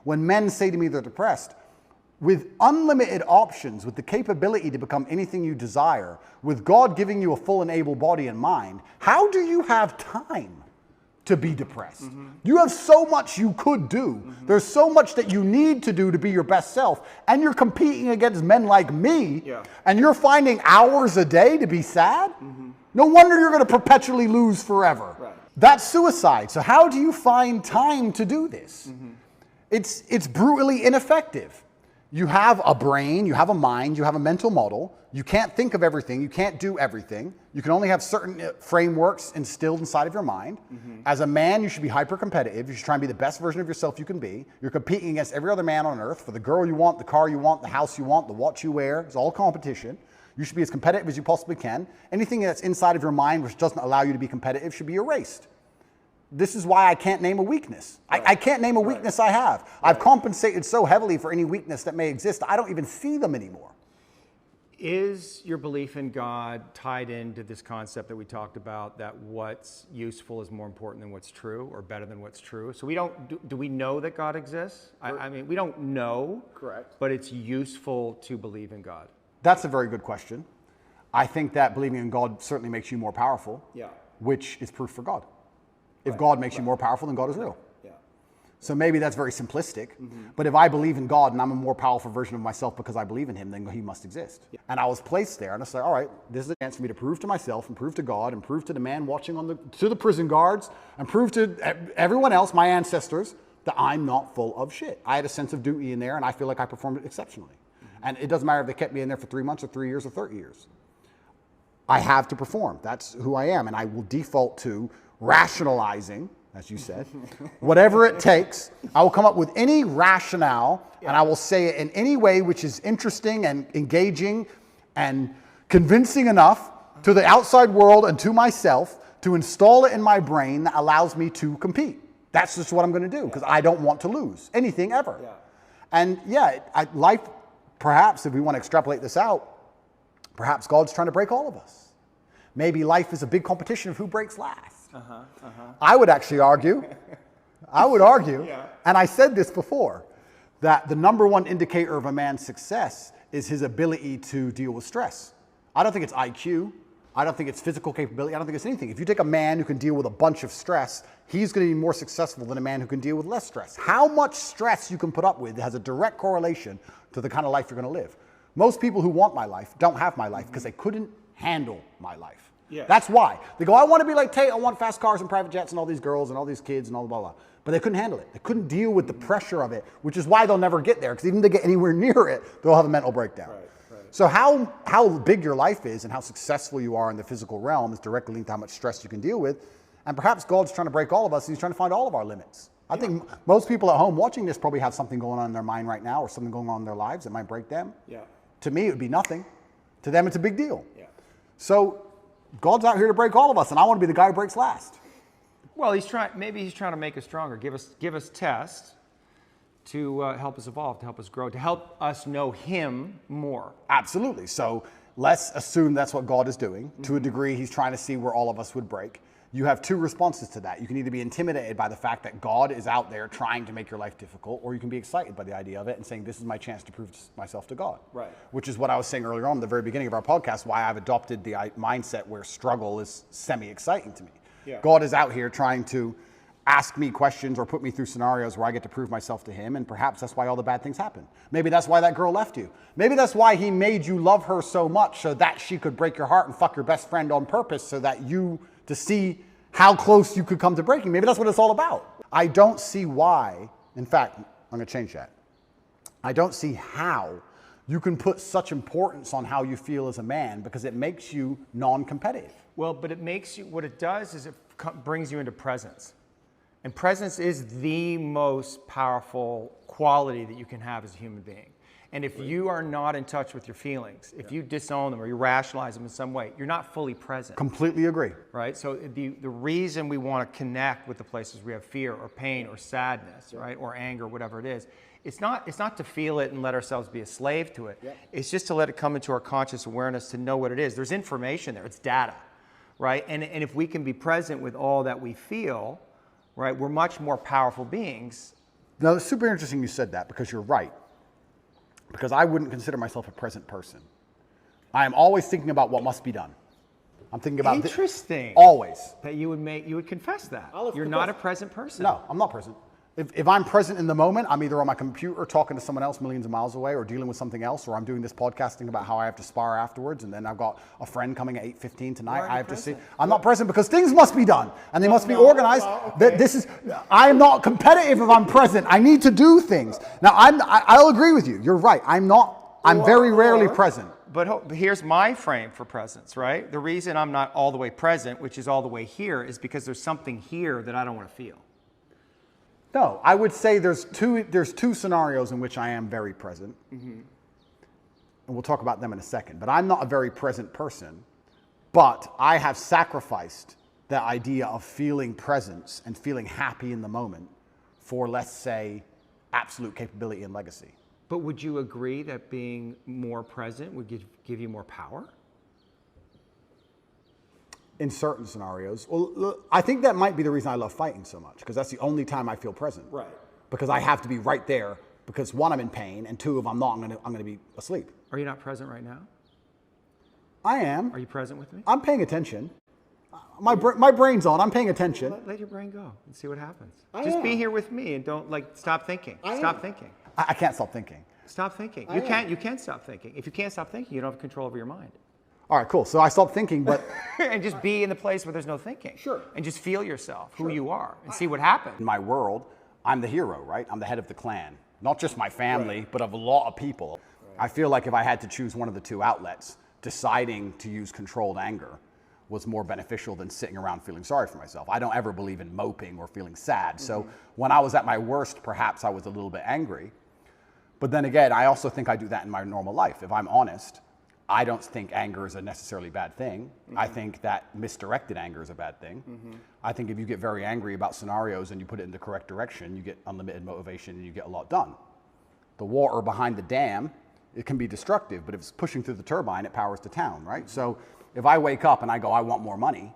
When men say to me they're depressed, with unlimited options, with the capability to become anything you desire, with God giving you a full and able body and mind, how do you have time to be depressed? You have so much you could do. There's so much that you need to do to be your best self. And you're competing against men like me, and you're finding hours a day to be sad? No wonder you're going to perpetually lose forever. Right. That's suicide. So how do you find time to do this? It's brutally ineffective. You have a brain, you have a mind, you have a mental model. You can't think of everything. You can't do everything. You can only have certain frameworks instilled inside of your mind. As a man, you should be hyper-competitive. You should try and be the best version of yourself you can be. You're competing against every other man on earth for the girl you want, the car you want, the house you want, the watch you wear. It's all competition. You should be as competitive as you possibly can. Anything that's inside of your mind which doesn't allow you to be competitive should be erased. This is why I can't name a weakness. I can't name a weakness I have. I've compensated so heavily for any weakness that may exist, I don't even see them anymore. Is your belief in God tied into this concept that we talked about, that what's useful is more important than what's true, or better than what's true? So we don't, do we know that God exists? I mean, we don't know. Correct. But it's useful to believe in God. That's a very good question. I think that believing in God certainly makes you more powerful, which is proof for God. If God makes you more powerful, then God is real. So maybe that's very simplistic, but if I believe in God and I'm a more powerful version of myself because I believe in him, then he must exist. And I was placed there, and I said, all right, this is a chance for me to prove to myself and prove to God and prove to the man watching to the prison guards and prove to everyone else, my ancestors, that I'm not full of shit. I had a sense of duty in there, and I feel like I performed it exceptionally. And it doesn't matter if they kept me in there for 3 months or 3 years or 30 years. I have to perform. That's who I am, and I will default to rationalizing, as you said, whatever it takes. I will come up with any rationale, and I will say it in any way which is interesting and engaging and convincing enough to the outside world and to myself to install it in my brain that allows me to compete. That's just what I'm going to do, because I don't want to lose anything ever. And life, perhaps, if we want to extrapolate this out, perhaps God's trying to break all of us. Maybe life is a big competition of who breaks last. I would actually argue, and I said this before, that the #1 indicator of a man's success is his ability to deal with stress. I don't think it's IQ. I don't think it's physical capability. I don't think it's anything. If you take a man who can deal with a bunch of stress, he's going to be more successful than a man who can deal with less stress. How much stress you can put up with has a direct correlation to the kind of life you're going to live. Most people who want my life don't have my life because they couldn't handle my life. That's why. They go, I want to be like Tate, I want fast cars and private jets and all these girls and all these kids and all blah, blah. But they couldn't handle it. They couldn't deal with the pressure of it, which is why they'll never get there, because even if they get anywhere near it, they'll have a mental breakdown. So how big your life is and how successful you are in the physical realm is directly linked to how much stress you can deal with. And perhaps God's trying to break all of us, and he's trying to find all of our limits. I think most people at home watching this probably have something going on in their mind right now, or something going on in their lives that might break them. To me, it would be nothing. To them, it's a big deal. So God's out here to break all of us, and I want to be the guy who breaks last. Well, maybe he's trying to make us stronger, give us tests to help us evolve, to help us grow, to help us know him more. Absolutely. So let's assume that's what God is doing. To a degree, he's trying to see where all of us would break. You have two responses to that. You can either be intimidated by the fact that God is out there trying to make your life difficult, or you can be excited by the idea of it and saying, this is my chance to prove myself to God. Which is what I was saying earlier on at the very beginning of our podcast, why I've adopted the mindset where struggle is semi-exciting to me. God is out here trying to ask me questions or put me through scenarios where I get to prove myself to him, and perhaps that's why all the bad things happen. Maybe that's why that girl left you. Maybe that's why he made you love her so much, so that she could break your heart and fuck your best friend on purpose, so that to see how close you could come to breaking. Maybe that's what it's all about. I don't see why, in fact, I'm going to change that. I don't see how you can put such importance on how you feel as a man, because it makes you non-competitive. Well, but it makes you, what it does is it brings you into presence. And presence is the most powerful quality that you can have as a human being. And if you are not in touch with your feelings, if you disown them or you rationalize them in some way, you're not fully present. Completely agree. Right? So the reason we want to connect with the places we have fear or pain or sadness, right, or anger, whatever it is, it's not to feel it and let ourselves be a slave to it. It's just to let it come into our conscious awareness, to know what it is. There's information there. It's data, right? And if we can be present with all that we feel, right, we're much more powerful beings Now, it's super interesting you said that because you're right. Because I wouldn't consider myself a present person. I am always thinking about what must be done. I'm thinking about Interesting. Always. That you would confess that. You're not a present person. No, I'm not present. If I'm present in the moment, I'm either on my computer talking to someone else millions of miles away or dealing with something else, or I'm doing this podcasting about how I have to spar afterwards, and then I've got a friend coming at 8:15 tonight. I have to see. I'm not present because things must be done, and they must be organized. Okay. I am not competitive if I'm present. I need to do things. Now, I'll agree with you. You're right. I'm very rarely present. But here's my frame for presence, right? The reason I'm not all the way present, which is all the way here, is because there's something here that I don't want to feel. No, I would say there's two scenarios in which I am very present. Mm-hmm. And we'll talk about them in a second. But I'm not a very present person. But I have sacrificed the idea of feeling presence and feeling happy in the moment for, let's say, absolute capability and legacy. But would you agree that being more present would give you more power? In certain scenarios. Well, look, I think that might be the reason I love fighting so much, because that's the only time I feel present. Right. Because I have to be right there, because one, I'm in pain, and two, if I'm not, I'm gonna be asleep. Are you not present right now? I am. Are you present with me? I'm paying attention. My brain's on. I'm paying attention. Let your brain go and see what happens. Just be here with me and don't stop thinking. Stop thinking. I can't stop thinking. Stop thinking. You can't stop thinking. If you can't stop thinking, you don't have control over your mind. All right, cool. So I stopped thinking, but... and just be in the place where there's no thinking. Sure. And just feel yourself, who you are, and see what happens. In my world, I'm the hero, right? I'm the head of the clan. Not just my family, but of a lot of people. Right. I feel like if I had to choose one of the two outlets, deciding to use controlled anger was more beneficial than sitting around feeling sorry for myself. I don't ever believe in moping or feeling sad. Mm-hmm. So when I was at my worst, perhaps I was a little bit angry. But then again, I also think I do that in my normal life. If I'm honest, I don't think anger is a necessarily bad thing. Mm-hmm. I think that misdirected anger is a bad thing. Mm-hmm. I think if you get very angry about scenarios and you put it in the correct direction, you get unlimited motivation and you get a lot done. The water behind the dam, it can be destructive, but if it's pushing through the turbine, it powers the town, right? Mm-hmm. So if I wake up and I go, I want more money,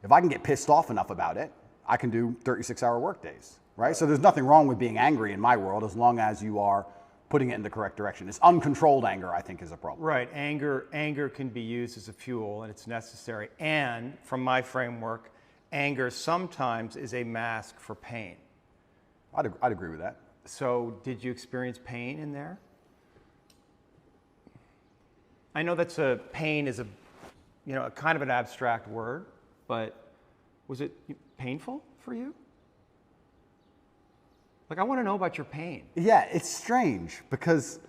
if I can get pissed off enough about it, I can do 36-hour workdays, right? So there's nothing wrong with being angry in my world as long as you are putting it in the correct direction. It's uncontrolled anger, I think, is a problem. Right. Anger can be used as a fuel, and it's necessary. And from my framework, anger sometimes is a mask for pain. I'd agree with that. So did you experience pain in there? I know pain is a kind of an abstract word, but was it painful for you? I want to know about your pain. Yeah, it's strange because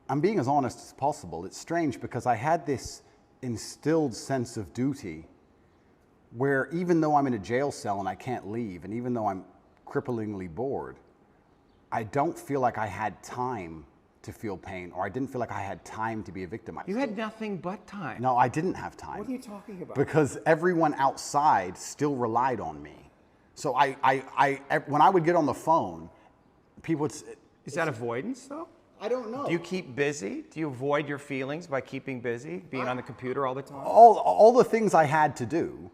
I'm being as honest as possible. It's strange because I had this instilled sense of duty where even though I'm in a jail cell and I can't leave, and even though I'm cripplingly bored, I don't feel like I had time to feel pain, or I didn't feel like I had time to be a victim. You had nothing but time. No, I didn't have time. What are you talking about? Because everyone outside still relied on me. So when I would get on the phone, people would... Is that avoidance, though? I don't know. Do you keep busy? Do you avoid your feelings by keeping busy, being on the computer all the time? All the things I had to do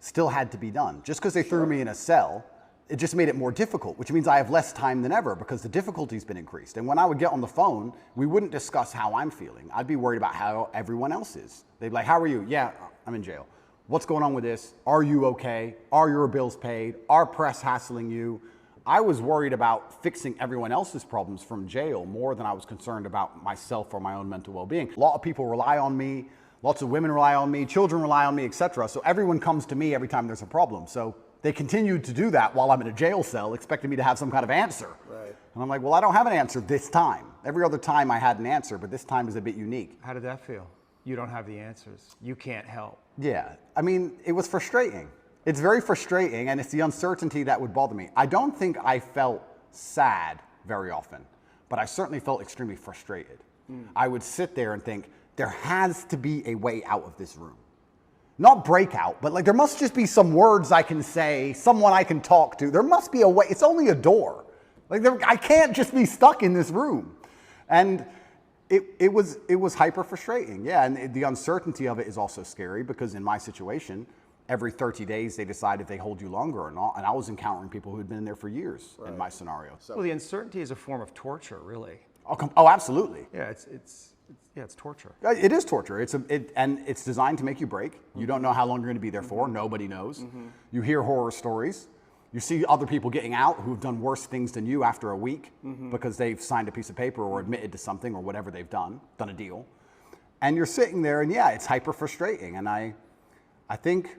still had to be done. Just because they threw me in a cell, it just made it more difficult, which means I have less time than ever because the difficulty's been increased. And when I would get on the phone, we wouldn't discuss how I'm feeling. I'd be worried about how everyone else is. They'd be like, how are you? Yeah, I'm in jail. What's going on with this? Are you okay? Are your bills paid? Are press hassling you? I was worried about fixing everyone else's problems from jail more than I was concerned about myself or my own mental well-being. A lot of people rely on me. Lots of women rely on me. Children rely on me, etc. So everyone comes to me every time there's a problem. So they continued to do that while I'm in a jail cell, expecting me to have some kind of answer. Right. And I'm like, well, I don't have an answer this time. Every other time I had an answer, but this time is a bit unique. How did that feel? You don't have the answers. You can't help. Yeah. I mean, it was frustrating. It's very frustrating, and it's the uncertainty that would bother me. I don't think I felt sad very often, but I certainly felt extremely frustrated. I would sit there and think, there has to be a way out of this room. Not breakout, but there must just be some words I can say, someone I can talk to. There must be a way. It's only a door. I can't just be stuck in this room. And it was hyper frustrating. Yeah, and the uncertainty of it is also scary because in my situation, every 30 days they decide if they hold you longer or not. And I was encountering people who had been in there for years in my scenario. So. Well, the uncertainty is a form of torture, really. Oh, absolutely. Yeah, it's torture. It is torture. And it's designed to make you break. You don't know how long you're going to be there for. Nobody knows. You hear horror stories. You see other people getting out who've done worse things than you after a week because they've signed a piece of paper or admitted to something or whatever they've done a deal. And you're sitting there and it's hyper frustrating. And I think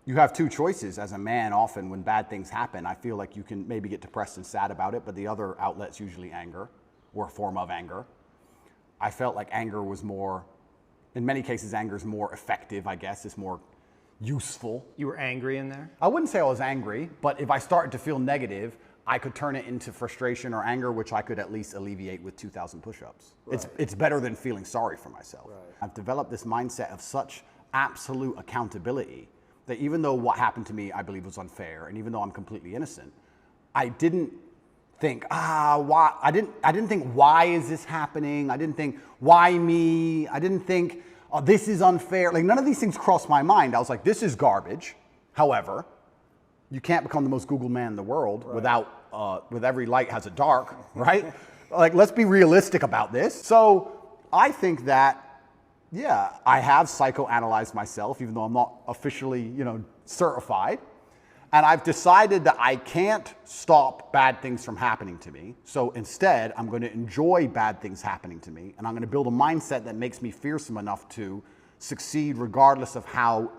you have two choices as a man often when bad things happen. I feel like you can maybe get depressed and sad about it, but the other outlet's usually anger or a form of anger. I felt like anger was more, in many cases, anger is more effective, I guess. It's more useful. You were angry in there? I wouldn't say I was angry, but if I started to feel negative, I could turn it into frustration or anger, which I could at least alleviate with 2,000 push-ups. Right. It's better than feeling sorry for myself. Right. I've developed this mindset of such absolute accountability that even though what happened to me I believe was unfair, and even though I'm completely innocent, I didn't think, why? I didn't think, why is this happening? I didn't think, why me? I didn't think, oh, this is unfair. Like, none of these things crossed my mind. I was like, this is garbage. However, you can't become the most Googled man in the world with every light has a dark, right? Like, let's be realistic about this. So I think that, I have psychoanalyzed myself, even though I'm not officially, certified. And I've decided that I can't stop bad things from happening to me. So instead, I'm going to enjoy bad things happening to me. And I'm going to build a mindset that makes me fearsome enough to succeed regardless of how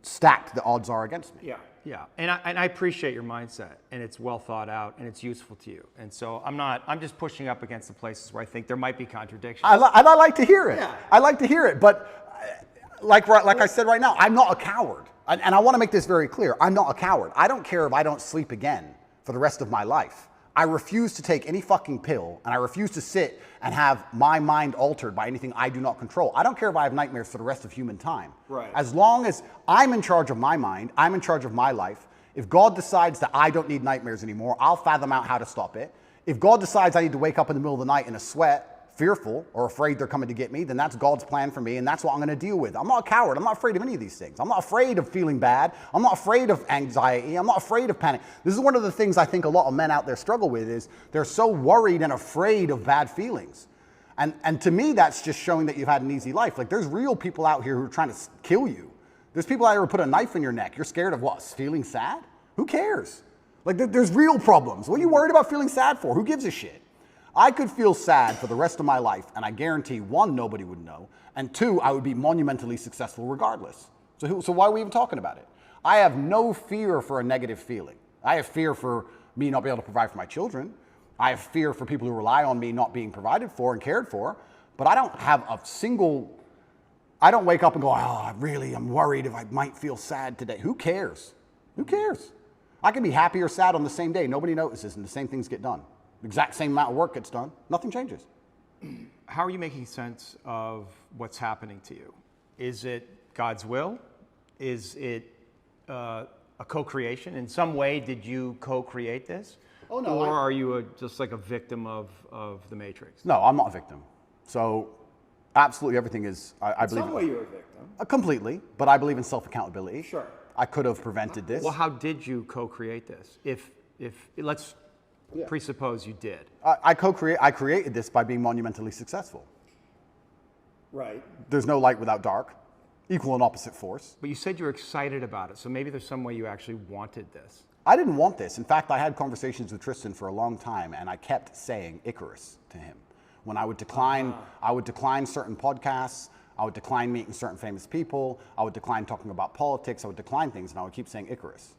stacked the odds are against me. Yeah. And I appreciate your mindset, and it's well thought out, and it's useful to you. And so I'm just pushing up against the places where I think there might be contradictions. I like to hear it. Yeah. I like to hear it. But like I said right now, I'm not a coward. And I want to make this very clear. I'm not a coward. I don't care if I don't sleep again for the rest of my life. I refuse to take any fucking pill, and I refuse to sit and have my mind altered by anything I do not control. I don't care if I have nightmares for the rest of human time. Right. As long as I'm in charge of my mind, I'm in charge of my life. If God decides that I don't need nightmares anymore, I'll fathom out how to stop it. If God decides I need to wake up in the middle of the night in a sweat, fearful or afraid they're coming to get me, then that's God's plan for me, and that's what I'm going to deal with. I'm not a coward. I'm not afraid of any of these things. I'm not afraid of feeling bad. I'm not afraid of anxiety. I'm not afraid of panic. This is one of the things I think a lot of men out there struggle with, is they're so worried and afraid of bad feelings. And to me, that's just showing that you've had an easy life. Like, there's real people out here who are trying to kill you. There's people out here who put a knife in your neck. You're scared of what? Feeling sad? Who cares? Like, there's real problems. What are you worried about feeling sad for? Who gives a shit? I could feel sad for the rest of my life, and I guarantee, one, nobody would know, and two, I would be monumentally successful regardless. So why are we even talking about it? I have no fear for a negative feeling. I have fear for me not being able to provide for my children. I have fear for people who rely on me not being provided for and cared for, but I don't have I don't wake up and go, I'm worried if I might feel sad today. Who cares? Who cares? I can be happy or sad on the same day. Nobody notices, and the same things get done. The exact same amount of work gets done. Nothing changes. How are you making sense of what's happening to you? Is it God's will? Is it a co-creation? In some way, did you co-create this? Oh, no. Or are you just like a victim of the Matrix? No, I'm not a victim. So absolutely everything is, I believe. In some way you're a victim. Completely, but I believe in self-accountability. Sure. I could have prevented this. Well, how did you co-create this? If let's presuppose you did. I created this by being monumentally successful. Right. There's no light without dark. Equal and opposite force. But you said you were excited about it, so maybe there's some way you actually wanted this. I didn't want this. In fact, I had conversations with Tristan for a long time, and I kept saying Icarus to him. When I would decline, I would decline certain podcasts. I would decline meeting certain famous people. I would decline talking about politics. I would decline things, and I would keep saying Icarus.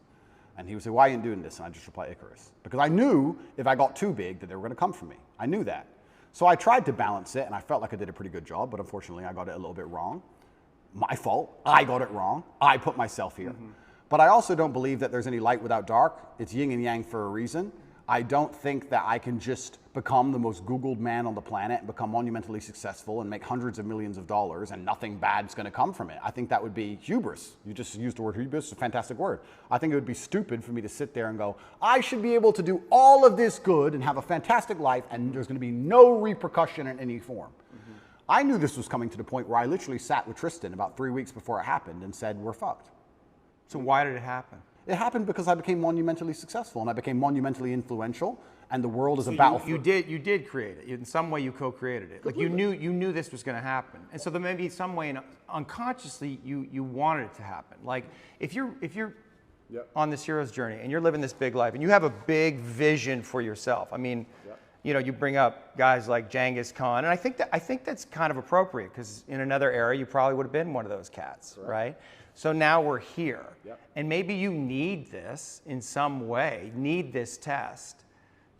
And he would say, why are you doing this? And I just reply, Icarus. Because I knew if I got too big that they were going to come for me. I knew that. So I tried to balance it, and I felt like I did a pretty good job, but unfortunately I got it a little bit wrong. My fault. I got it wrong. I put myself here. Mm-hmm. But I also don't believe that there's any light without dark. It's yin and yang for a reason. I don't think that I can just become the most Googled man on the planet and become monumentally successful and make hundreds of millions of dollars and nothing bad's going to come from it. I think that would be hubris. You just used the word hubris. It's a fantastic word. I think it would be stupid for me to sit there and go, I should be able to do all of this good and have a fantastic life and there's going to be no repercussion in any form. Mm-hmm. I knew this was coming to the point where I literally sat with Tristan about 3 weeks before it happened and said, we're fucked. So why did it happen? It happened because I became monumentally successful and I became monumentally influential, and the world is a battlefield. You did create it. In some way you co-created it. Like you knew this was going to happen. And so there may be some way unconsciously you wanted it to happen. Like if you're on this hero's journey and you're living this big life and you have a big vision for yourself. I mean, you bring up guys like Genghis Khan, and I think that's kind of appropriate because in another era you probably would have been one of those cats, right? So now we're here, and maybe you need this in some way, need this test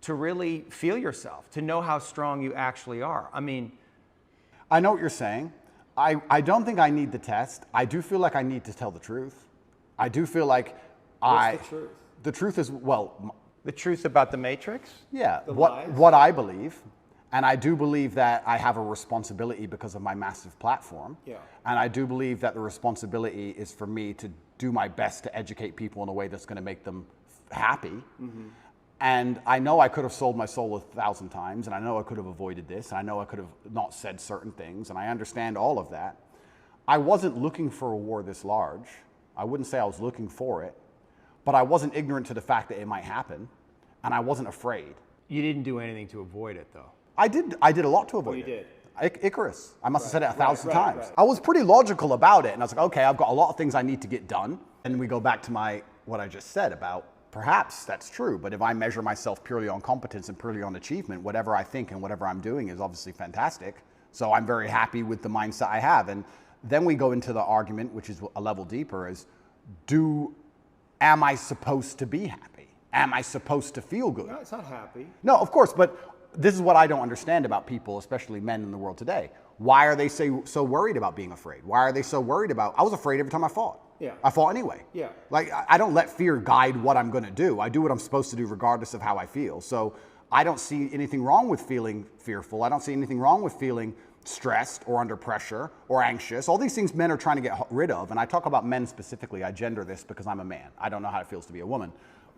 to really feel yourself, to know how strong you actually are. I mean, I know what you're saying. I don't think I need the test. I do feel like I need to tell the truth. I do feel like What's the truth? The truth is, well, the truth about the Matrix? yeah, what I believe. And I do believe that I have a responsibility because of my massive platform. Yeah. And I do believe that the responsibility is for me to do my best to educate people in a way that's going to make them happy. Mm-hmm. And I know I could have sold my soul 1,000 times, and I know I could have avoided this, and I know I could have not said certain things, and I understand all of that. I wasn't looking for a war this large. I wouldn't say I was looking for it, but I wasn't ignorant to the fact that it might happen, and I wasn't afraid. You didn't do anything to avoid it, though. I did a lot to avoid you it. did. Icarus. I must have said it 1,000 times. Right. I was pretty logical about it, and I was like, okay, I've got a lot of things I need to get done. And we go back to what I just said about perhaps that's true, but if I measure myself purely on competence and purely on achievement, whatever I think and whatever I'm doing is obviously fantastic. So I'm very happy with the mindset I have. And then we go into the argument, which is a level deeper, is am I supposed to be happy? Am I supposed to feel good? No, it's not happy. No, of course, but this is what I don't understand about people, especially men in the world today. Why are they so worried about being afraid? Why are they so worried about, I was afraid every time I fought. Yeah. I fought anyway. Yeah. Like, I don't let fear guide what I'm going to do. I do what I'm supposed to do regardless of how I feel. So I don't see anything wrong with feeling fearful. I don't see anything wrong with feeling stressed or under pressure or anxious. All these things men are trying to get rid of. And I talk about men specifically. I gender this because I'm a man. I don't know how it feels to be a woman.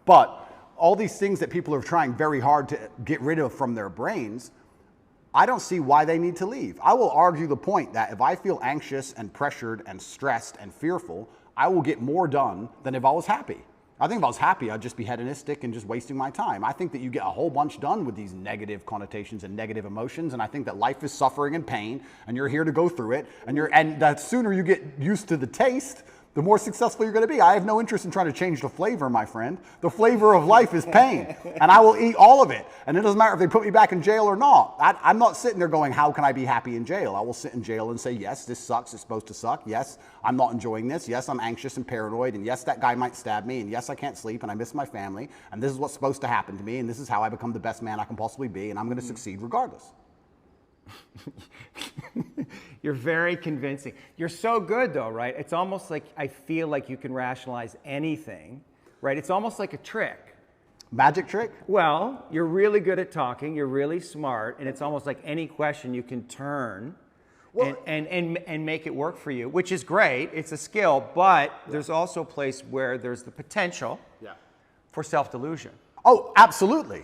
But all these things that people are trying very hard to get rid of from their brains, I don't see why they need to leave. I will argue the point that if I feel anxious and pressured and stressed and fearful, I will get more done than if I was happy. I think if I was happy, I'd just be hedonistic and just wasting my time. I think that you get a whole bunch done with these negative connotations and negative emotions, and I think that life is suffering and pain, and you're here to go through it, and the sooner you get used to the taste, the more successful you're going to be. I have no interest in trying to change the flavor, my friend. The flavor of life is pain, and I will eat all of it. And it doesn't matter if they put me back in jail or not. I'm not sitting there going, how can I be happy in jail? I will sit in jail and say, yes, this sucks. It's supposed to suck. Yes, I'm not enjoying this. Yes, I'm anxious and paranoid. And yes, that guy might stab me. And yes, I can't sleep. And I miss my family. And this is what's supposed to happen to me. And this is how I become the best man I can possibly be. And I'm going to succeed regardless. You're very convincing. You're so good though, right? It's almost like I feel like you can rationalize anything, right? It's almost like a trick. Magic trick? Well, you're really good at talking, you're really smart, and it's almost like any question you can turn and make it work for you, which is great. It's a skill, but there's also a place where there's the potential for self-delusion. Oh, absolutely.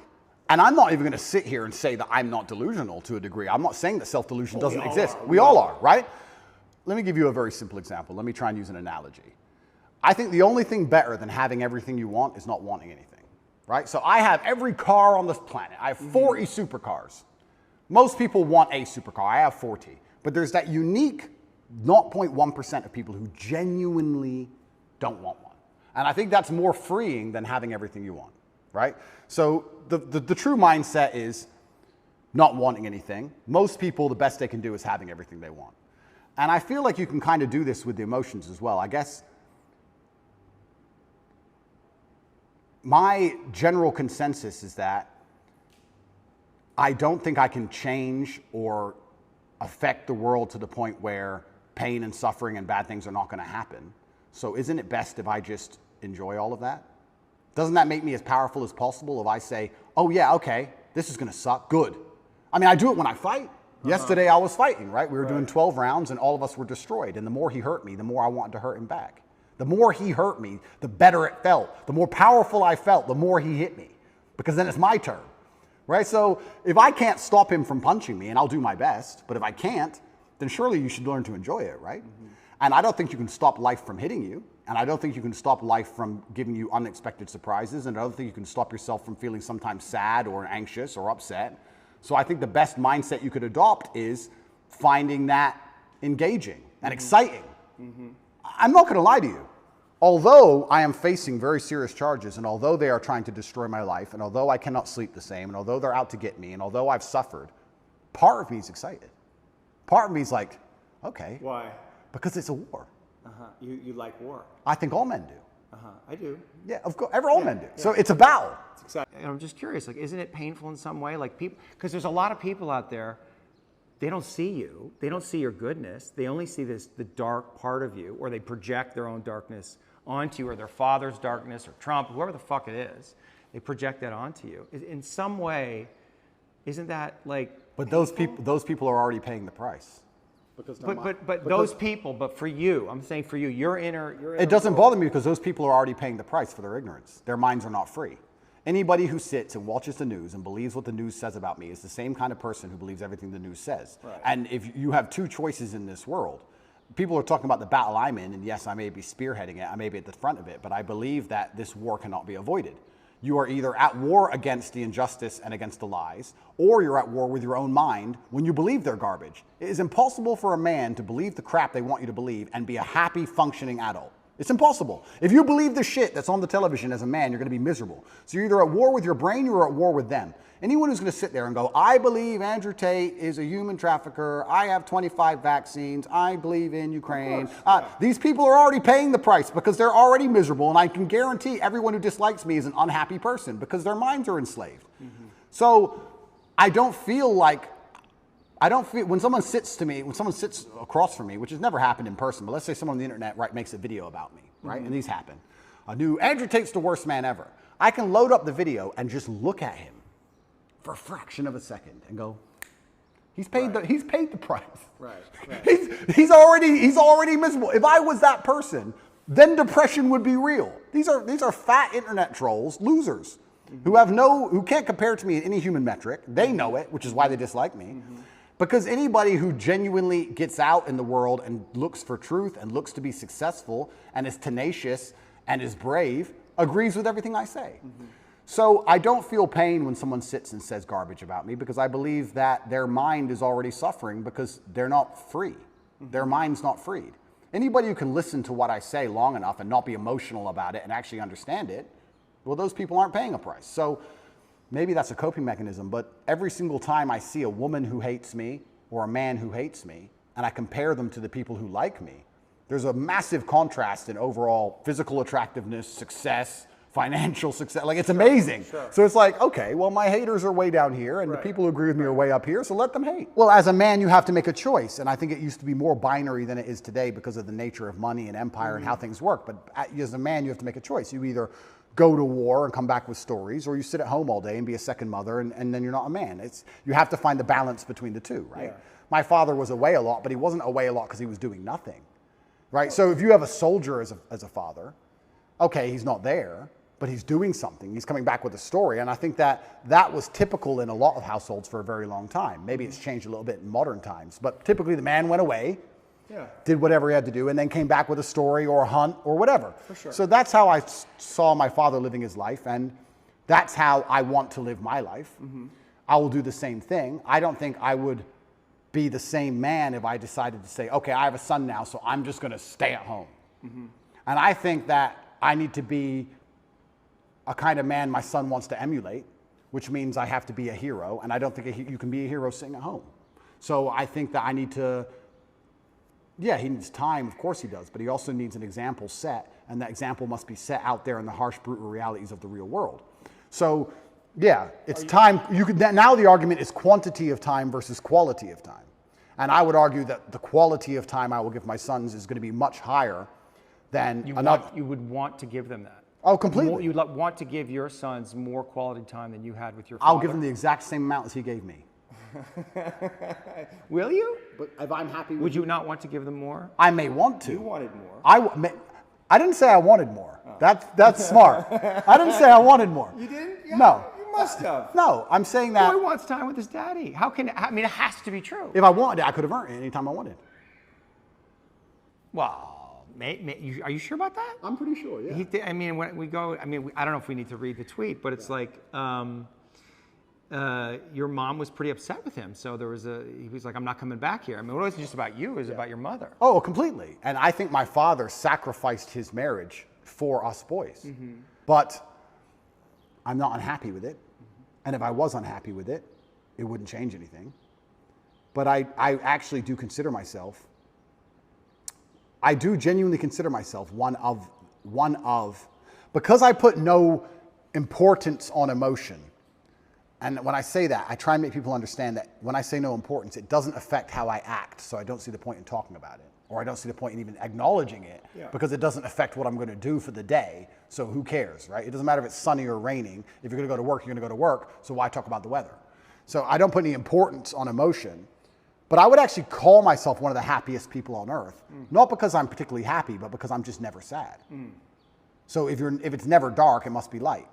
And I'm not even going to sit here and say that I'm not delusional to a degree. I'm not saying that self-delusion doesn't exist. We all are, right? Let me give you a very simple example. Let me try and use an analogy. I think the only thing better than having everything you want is not wanting anything, right? So I have every car on this planet. I have 40 supercars. Most people want a supercar. I have 40. But there's that unique 0.1% of people who genuinely don't want one. And I think that's more freeing than having everything you want, right? So the true mindset is not wanting anything. Most people, the best they can do is having everything they want. And I feel like you can kind of do this with the emotions as well. I guess my general consensus is that I don't think I can change or affect the world to the point where pain and suffering and bad things are not going to happen. So isn't it best if I just enjoy all of that? Doesn't that make me as powerful as possible if I say, oh yeah, okay, this is going to suck, good. I mean, I do it when I fight. Yesterday I was fighting, right? We were doing 12 rounds and all of us were destroyed. And the more he hurt me, the more I wanted to hurt him back. The more he hurt me, the better it felt. The more powerful I felt, the more he hit me. Because then it's my turn, right? So if I can't stop him from punching me, and I'll do my best, but if I can't, then surely you should learn to enjoy it, right? And I don't think you can stop life from hitting you. And I don't think you can stop life from giving you unexpected surprises. And I don't think you can stop yourself from feeling sometimes sad or anxious or upset. So I think the best mindset you could adopt is finding that engaging and exciting. I'm not going to lie to you. Although I am facing very serious charges, and although they are trying to destroy my life, and although I cannot sleep the same, and although they're out to get me, and although I've suffered, part of me is excited. Part of me is like, okay. Why? Because it's a war. You like war? I think all men do. I do. Yeah, of course, all men do. So it's a battle. It's exciting. And I'm just curious, like, isn't it painful in some way? Like people, because there's a lot of people out there, they don't see you. They don't see your goodness. They only see the dark part of you, or they project their own darkness onto you, or their father's darkness, or Trump, whoever the fuck it is. They project that onto you. In some way, isn't that like? But those people are already paying the price. But those people, but for you, I'm saying for you, your inner it doesn't bother me because those people are already paying the price for their ignorance. Their minds are not free. Anybody who sits and watches the news and believes what the news says about me is the same kind of person who believes everything the news says. Right. And if you have two choices in this world, people are talking about the battle I'm in, and yes, I may be spearheading it, I may be at the front of it, but I believe that this war cannot be avoided. You are either at war against the injustice and against the lies, or you're at war with your own mind when you believe they're garbage. It is impossible for a man to believe the crap they want you to believe and be a happy, functioning adult. It's impossible. If you believe the shit that's on the television as a man, you're going to be miserable. So you're either at war with your brain or you're at war with them. Anyone who's going to sit there and go, I believe Andrew Tate is a human trafficker, I have 25 vaccines, I believe in Ukraine. These people are already paying the price because they're already miserable, and I can guarantee everyone who dislikes me is an unhappy person because their minds are enslaved. So I don't feel when someone sits across from me, which has never happened in person, but let's say someone on the internet makes a video about me, right? And these happen. A new Andrew Tate's the worst man ever. I can load up the video and just look at him for a fraction of a second and go, he's paid the price. Right. He's already miserable. If I was that person, then depression would be real. These are fat internet trolls, losers, who can't compare to me in any human metric. They know it, which is why they dislike me. Because anybody who genuinely gets out in the world and looks for truth and looks to be successful and is tenacious and is brave agrees with everything I say. So I don't feel pain when someone sits and says garbage about me because I believe that their mind is already suffering because they're not free. Their mind's not freed. Anybody who can listen to what I say long enough and not be emotional about it and actually understand it, well, those people aren't paying a price. So maybe that's a coping mechanism, but every single time I see a woman who hates me or a man who hates me, and I compare them to the people who like me, there's a massive contrast in overall physical attractiveness, success, financial success. Like, it's amazing. So it's like, okay, well, my haters are way down here, and the people who agree with me are way up here, so let them hate. Well, as a man, you have to make a choice, and I think it used to be more binary than it is today because of the nature of money and empire and how things work. But as a man, you have to make a choice. You either go to war and come back with stories, or you sit at home all day and be a second mother, and then you're not a man. You have to find the balance between the two, right? Yeah. My father was away a lot, but he wasn't away a lot because he was doing nothing, right? So if you have a soldier as a father, okay, he's not there, but he's doing something. He's coming back with a story, and I think that was typical in a lot of households for a very long time. Maybe it's changed a little bit in modern times, but typically the man went away, did whatever he had to do, and then came back with a story or a hunt or whatever. For sure. So that's how I saw my father living his life, and that's how I want to live my life. I will do the same thing. I don't think I would be the same man if I decided to say, okay, I have a son now, so I'm just going to stay at home. And I think that I need to be a kind of man my son wants to emulate, which means I have to be a hero, and I don't think you can be a hero sitting at home. So I think that I need to, he needs time, of course he does, but he also needs an example set, and that example must be set out there in the harsh, brutal realities of the real world. So, it's time. Now the argument is quantity of time versus quality of time. And I would argue that the quality of time I will give my sons is going to be much higher than another. You would want to give them that. Oh, completely. You'd want to give your sons more quality time than you had with your father. I'll give them the exact same amount as he gave me. Will you? But if I'm happy with Would you not want to give them more? I may want to. You wanted more. I didn't say I wanted more. That's smart. I didn't say I wanted more. You didn't? Yeah, No. You must have. No, I'm saying that. Boy wants time with his daddy. How can, I mean, it has to be true. If I wanted it, I could have earned it anytime I wanted. Well, are you sure about that? I'm pretty sure, yeah. I mean, when we go, I mean, I don't know if we need to read the tweet, but it's like, your mom was pretty upset with him. So he was like, I'm not coming back here. I mean, it wasn't just about you, it was about your mother. Oh, completely. And I think my father sacrificed his marriage for us boys. Mm-hmm. But I'm not unhappy with it. And if I was unhappy with it, it wouldn't change anything. But I actually do consider myself, I do genuinely consider myself one of, because I put no importance on emotion. And when I say that, I try and make people understand that when I say no importance, it doesn't affect how I act. So I don't see the point in talking about it, or I don't see the point in even acknowledging it, because it doesn't affect what I'm going to do for the day. So who cares, right? It doesn't matter if it's sunny or raining. If you're going to go to work, you're going to go to work. So why talk about the weather? So I don't put any importance on emotion. But I would actually call myself one of the happiest people on earth, not because I'm particularly happy, but because I'm just never sad. So if it's never dark, it must be light.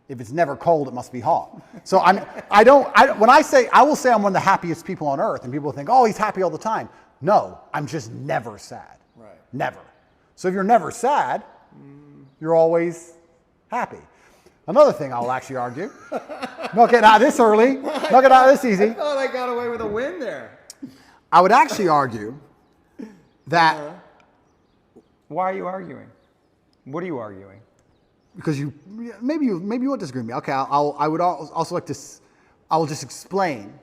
If it's never cold, it must be hot. So when I say, I will say I'm one of the happiest people on earth, and people think, oh, he's happy all the time. No, I'm just never sad. Right. Never. So if you're never sad, you're always happy. Another thing I'll actually argue, not getting out of this early, not getting out of this easy. I thought I got away with a win there. I would actually argue that. Why are you arguing? What are you arguing? Because maybe you won't disagree with me. Okay, I would also like to. I will just explain.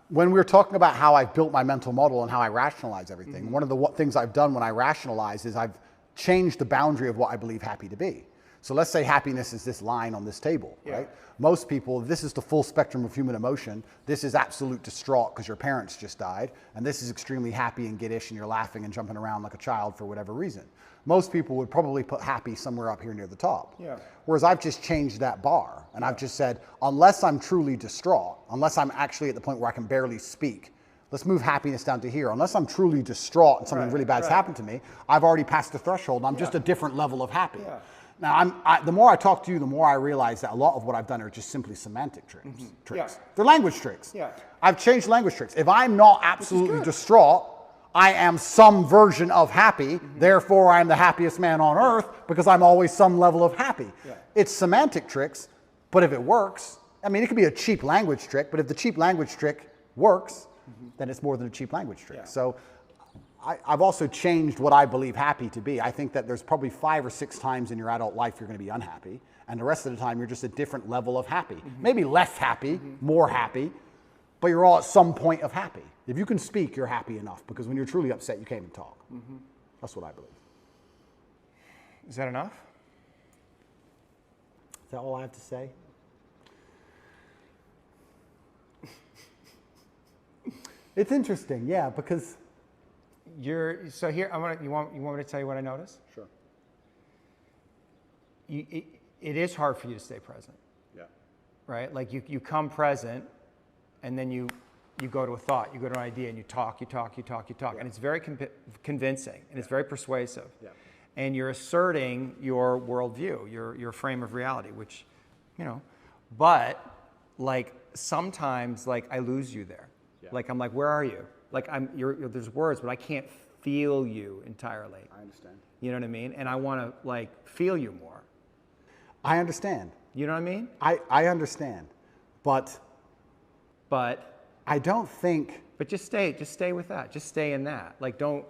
When we're talking about how I've built my mental model and how I rationalize everything, one of the things I've done when I rationalize is I've changed the boundary of what I believe happy to be. So let's say happiness is this line on this table, right? Most people, this is the full spectrum of human emotion. This is absolute distraught because your parents just died. And this is extremely happy and giddish and you're laughing and jumping around like a child for whatever reason. Most people would probably put happy somewhere up here near the top. Whereas I've just changed that bar. And I've just said, unless I'm truly distraught, unless I'm actually at the point where I can barely speak, let's move happiness down to here. Unless I'm truly distraught and something really bad's happened to me, I've already passed the threshold. I'm just a different level of happy. Now, the more I talk to you, the more I realize that a lot of what I've done are just simply semantic tricks. They're language tricks. I've changed language tricks. If I'm not absolutely distraught, I am some version of happy. Therefore, I'm the happiest man on earth because I'm always some level of happy. It's semantic tricks, but if it works, I mean, it could be a cheap language trick, but if the cheap language trick works, then it's more than a cheap language trick. So I've also changed what I believe happy to be. I think that there's probably 5 or 6 times in your adult life you're going to be unhappy, and the rest of the time you're just a different level of happy. Maybe less happy, more happy, but you're all at some point of happy. If you can speak, you're happy enough, because when you're truly upset, you can't even talk. That's what I believe. Is that enough? Is that all I have to say? It's interesting, yeah, because So here, you want me to tell you what I noticed? Sure. It is hard for you to stay present. Right? Like you come present, and then you go to a thought, you go to an idea, and you talk. And it's very convincing, and it's very persuasive. And you're asserting your worldview, your frame of reality, which, but like sometimes like I lose you there. Like I'm like, where are you? Like there's words, but I can't feel you entirely. I understand. You know what I mean? And I want to like feel you more. I understand. You know what I mean? I understand, but I don't think. But just stay with that. Just stay in that. Like don't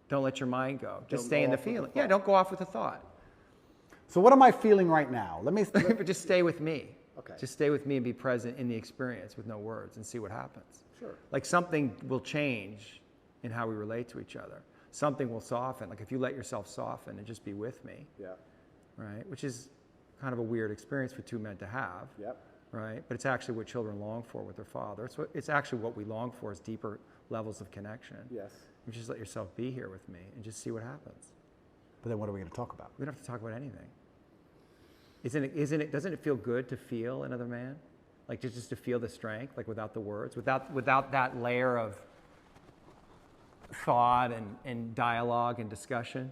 let your mind go. Just stay in the feeling. Yeah, don't go off with a thought. So what am I feeling right now? But just stay with me. Okay. Just stay with me and be present in the experience with no words and see what happens. Sure. Like something will change in how we relate to each other. Something will soften. Like if you let yourself soften and just be with me. Right? Which is kind of a weird experience for 2 men to have. Right? But it's actually what children long for with their father. It's actually what we long for is deeper levels of connection. Yes. You just let yourself be here with me and just see what happens. But then what are we going to talk about? We don't have to talk about anything. Doesn't it feel good to feel another man? Like just to feel the strength, like without the words, without that layer of thought and dialogue and discussion?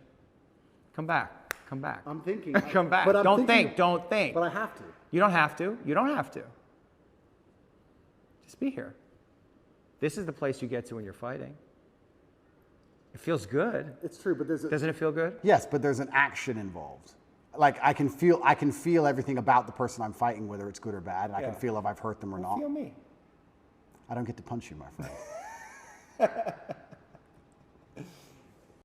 Come back. Come back. I'm thinking. Come back. But I'm Don't thinking, think. Don't think. But I have to. You don't have to. You don't have to. Just be here. This is the place you get to when you're fighting. It feels good. It's true, but Doesn't it feel good? Yes, but there's an action involved. Like I can feel everything about the person I'm fighting, whether it's good or bad. And I can feel if I've hurt them or not. Feel me. I don't get to punch you, my friend.